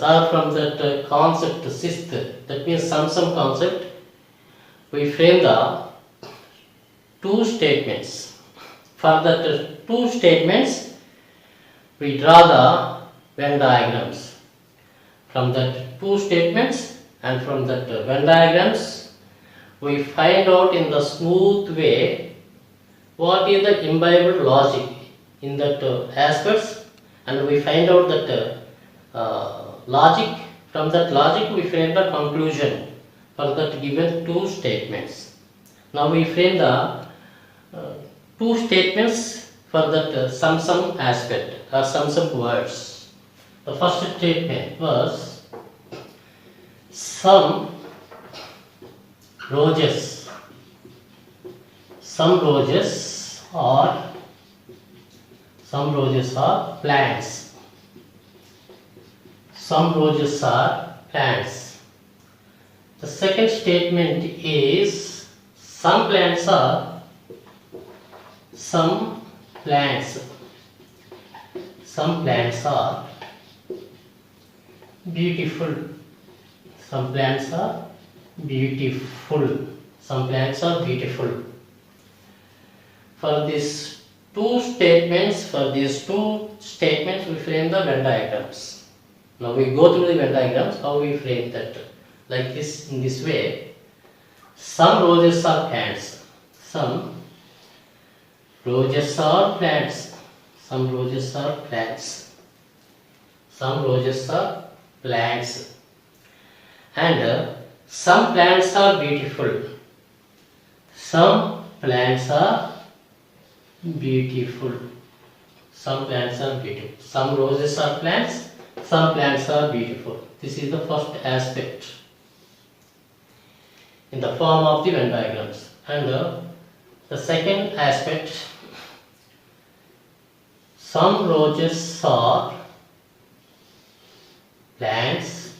or from that concept sixth, that means sum concept, we frame the two statements. For that two statements, we draw the Venn diagrams. From that two statements and from that Venn diagrams, we find out in the smooth way what is the imbibed logic in that aspects, and we find out that logic. From that logic, we frame the conclusion for that given two statements. Now we frame the two statements for that sum aspect or sum words. The first statement was some roses are plants. Some roses are plants. The second statement is some plants are beautiful. Some plants are beautiful. Some plants are beautiful. For these two statements, we frame the Venn diagrams. Now we go through the Venn diagrams, how we frame that. Like this, in this way. Some roses are plants. Some roses are plants. Some roses are plants. Some roses are plants. And some plants are beautiful. Some plants are beautiful. Some plants are beautiful. Some roses are plants. Some plants are beautiful. This is the first aspect in the form of the Venn diagrams. And the second aspect, some roses are plants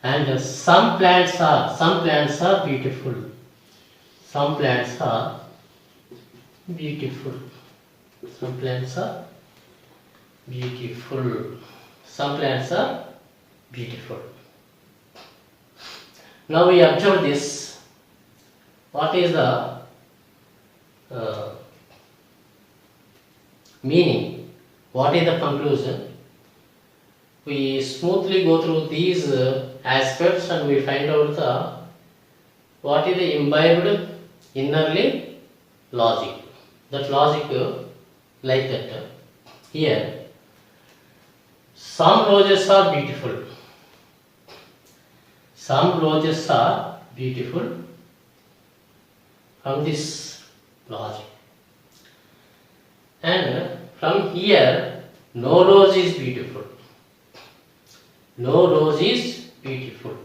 and some plants are beautiful. Some plants are beautiful. Some plants are beautiful. Some plants are beautiful. Now we observe this. What is the meaning? What is the conclusion? We smoothly go through these aspects and we find out what is the imbibed innerly logic. That logic like that. Here, some roses are beautiful. Some roses are beautiful from this logic. And from here, no rose is beautiful. No rose is beautiful.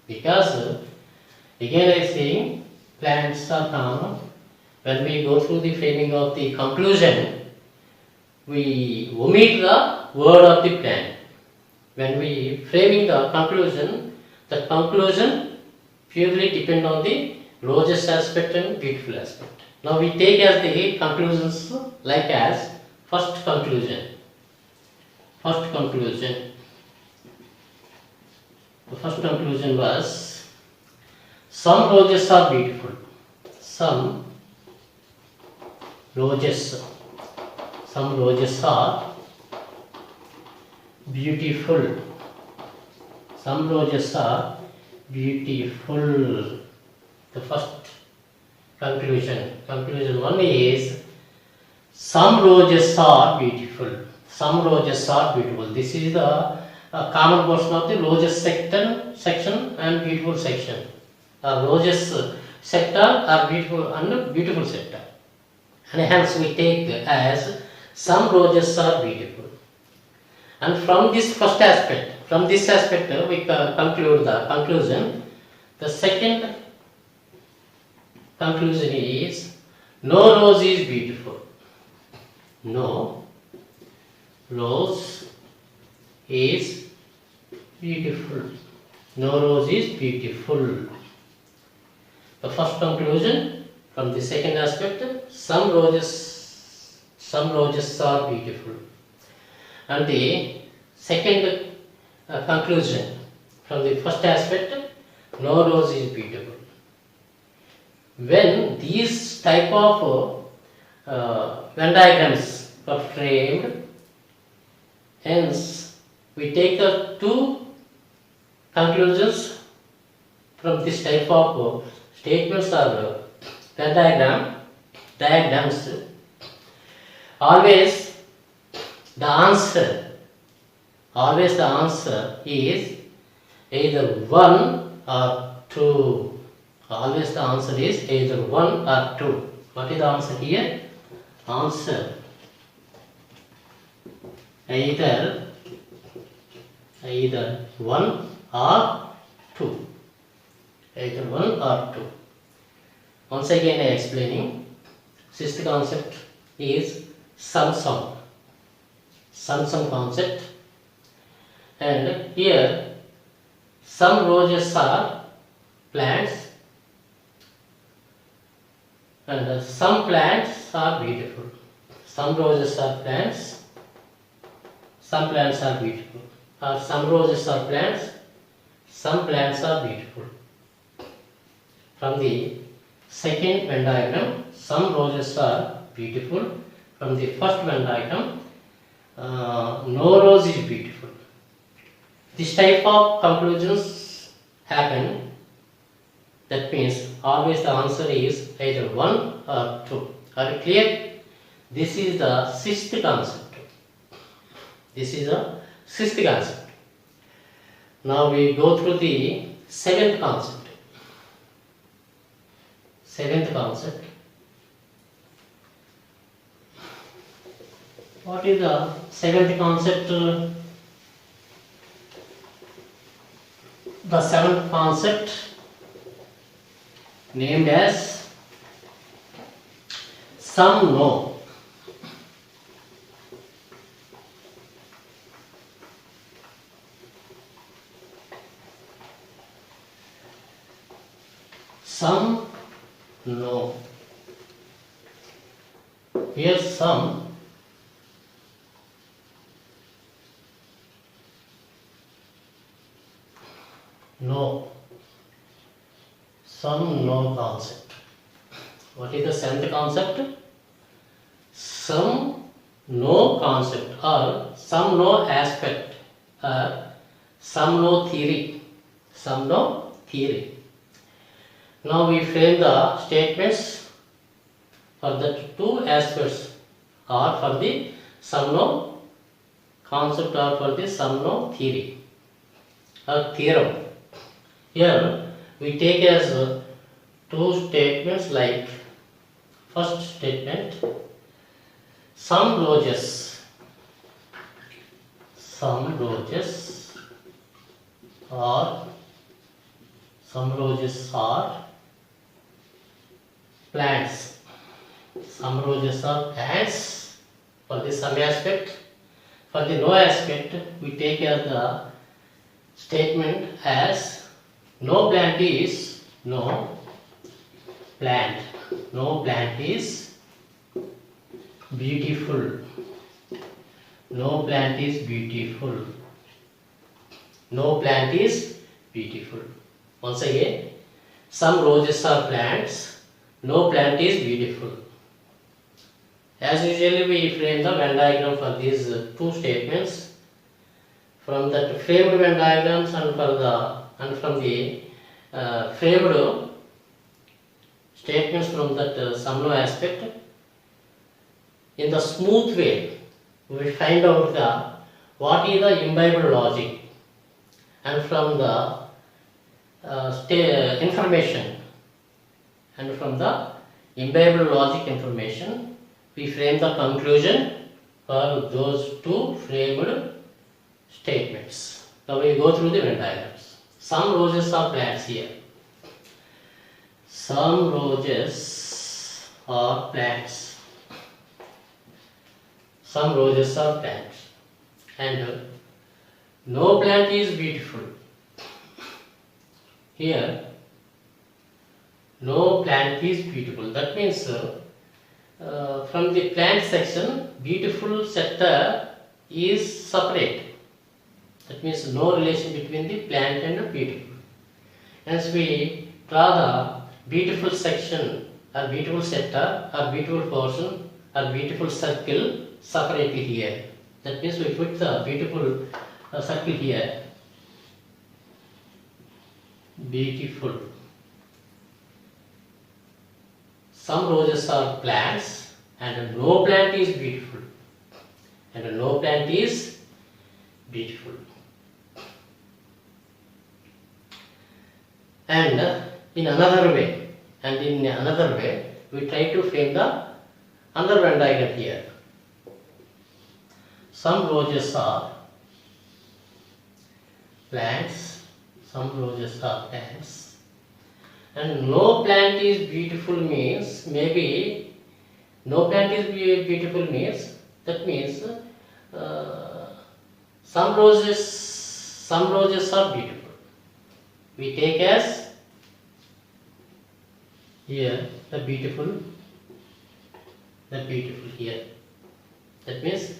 Because again I am saying plants are common. When we go through the framing of the conclusion, we omit the word of the plant. When we framing the conclusion purely depend on the roses aspect and beautiful aspect. Now we take as the conclusions like as first conclusion. The first conclusion was some roses are beautiful. Some roses are beautiful. Some roses are beautiful. The first conclusion. Conclusion 1 is some roses are beautiful. Some roses are beautiful. This is the common portion of the roses section and beautiful section. Roses sector are beautiful and beautiful sector. And hence we take as some roses are beautiful. And from this first aspect, we conclude the conclusion. The second conclusion is no rose is beautiful. No rose is beautiful. No rose is beautiful. The first conclusion from the second aspect, some roses are beautiful. And the second conclusion. From the first aspect, no rose is beautiful. When these type of Venn diagrams are framed, hence we take the two conclusions from this type of statements or Venn diagrams. Always the answer is either 1 or 2. Always the answer is either 1 or 2. What is the answer here? Answer either 1 or 2. Either 1 or 2. Once again I am explaining. Sixth concept is sum concept, and here some roses are plants and some plants are beautiful. Some roses are plants, some plants are beautiful, or some roses are plants, some plants are beautiful. From the second Venn diagram, some roses are beautiful. From the first Venn diagram, no rose is beautiful. This type of conclusions happen. That means always the answer is either 1 or 2. Are you clear? This is the sixth concept. Now we go through the seventh concept. What is the seventh concept? The seventh concept named as some no. Some no. Here some no. Some no concept. What is the seventh concept? Some no concept or some no aspect or some no theory. Now we frame the statements for the two aspects, or for the some no concept or for the some no theory or theorem. Here we take as two statements, like first statement, some roses are plants. Some roses are plants for the some aspect. For the no aspect, we take as the statement as no plant is beautiful. No plant is beautiful. Once again, some roses are plants, no plant is beautiful. As usually we frame the Venn diagram for these two statements. From that framed Venn diagrams and from the framed statements from that some no aspect, in the smooth way we will find out what is the imbibed logic, and from the information, and from the imbibed logic information we frame the conclusion for those two framed statements. Now we go through the Venn diagrams. Some roses are plants here. Some roses are plants. Some roses are plants. And no plant is beautiful. Here, no plant is beautiful. That means from the plant section, beautiful sector is separate. That means no relation between the plant and the beautiful. Hence we draw the beautiful section or beautiful sector or beautiful portion or beautiful circle separately here. That means we put the beautiful circle here. Beautiful. Some roses are plants and no plant is beautiful. And no plant is beautiful. And in another way, we try to frame the another Venn diagram here. Some roses are plants, and no plant is beautiful means maybe no plant is beautiful means that means some roses are beautiful. We take as here the beautiful here. That means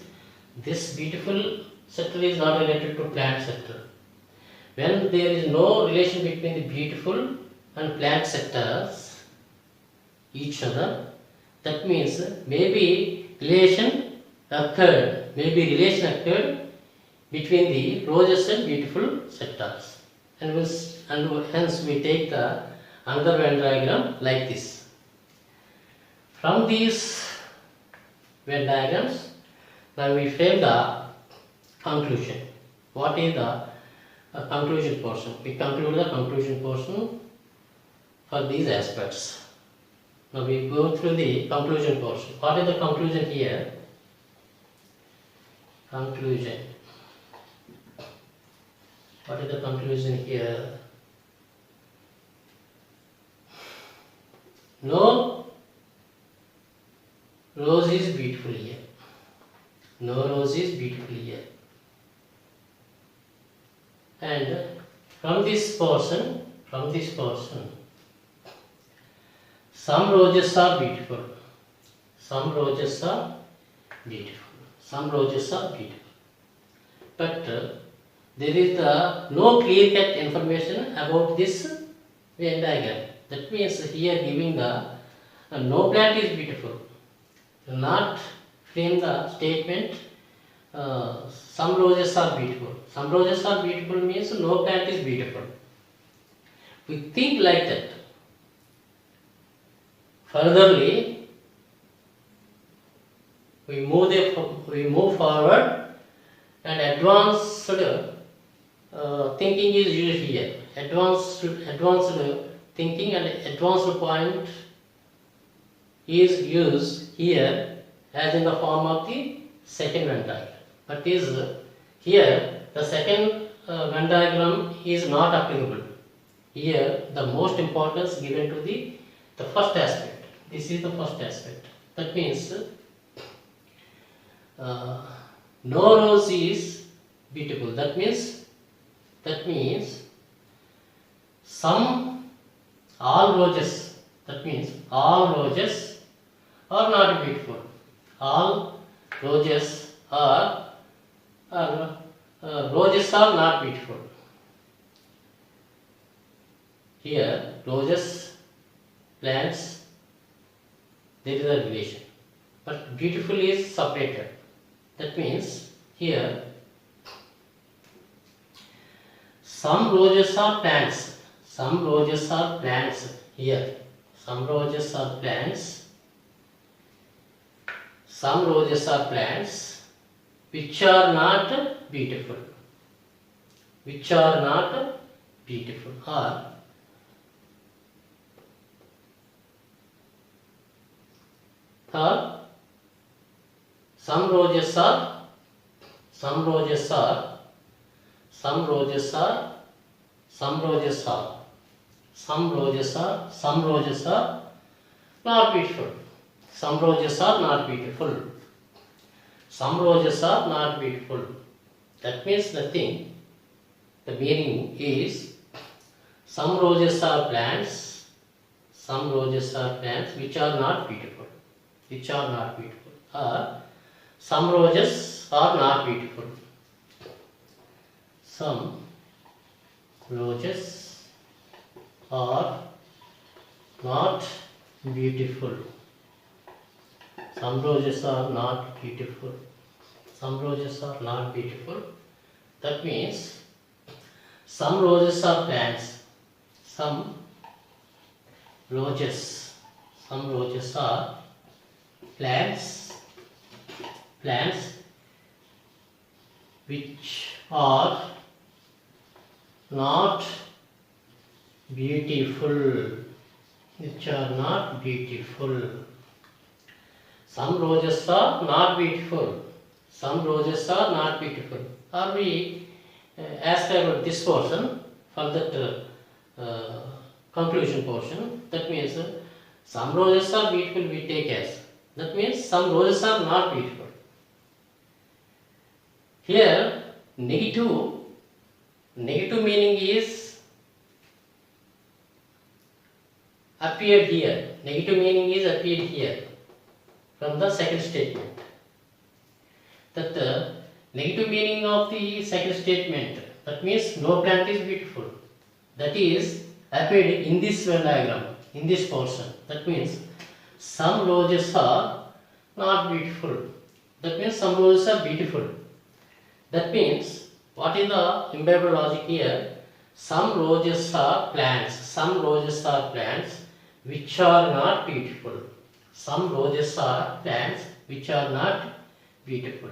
this beautiful sector is not related to plant sector. When there is no relation between the beautiful and plant sectors each other, that means maybe relation occurred between the roses and beautiful sectors. And hence we take the another Venn diagram like this. From these Venn diagrams, now we frame the conclusion. What is the conclusion portion? We conclude the conclusion portion for these aspects. Now we go through the conclusion portion. What is the conclusion here? Conclusion. What is the conclusion here? No rose is beautiful here. No rose is beautiful here. And from this portion, some roses are beautiful. Some roses are beautiful. But there is no clear-cut information about this Venn diagram. That means here giving the no plant is beautiful. Do not frame the statement some roses are beautiful. Some roses are beautiful means no plant is beautiful. We think like that. Furtherly, we move forward, and advanced thinking is used here. Advanced thinking and advanced point is used here as in the form of the second Venn diagram. But here the second Venn diagram is not applicable. Here the most importance given to the first aspect. This is the first aspect. That means no rose is beautiful. That means all roses. That means all roses are not beautiful. All roses are not beautiful. Here roses, plants, there is a relation, but beautiful is separated. That means here some roses are plants. Some roses are plants here. Some roses are plants. Some roses are plants which are not beautiful. Which are not beautiful. Or third, some roses are not beautiful. Some roses are not beautiful. Some roses are not beautiful. That means nothing. The meaning is some roses are plants. Some roses are plants which are not beautiful. Which are not beautiful. Or some roses are not beautiful. some roses are not beautiful. Some roses are not beautiful. Some roses are not beautiful. That means some roses are plants. Some roses are plants which are not beautiful. Some roses are not beautiful. Some roses are not beautiful. Or we ask about this portion for that conclusion portion. That means some roses are beautiful we take as. That means some roses are not beautiful. Here negative meaning is appeared here. Negative meaning is appeared here from the second statement. That the negative meaning of the second statement, that means no plant is beautiful, that is appeared in this Venn diagram, in this portion. That means some roses are not beautiful. That means some roses are beautiful. That means what is the empirical logic here? Some roses are plants. Some roses are plants which are not beautiful. Some roses are plants which are not beautiful.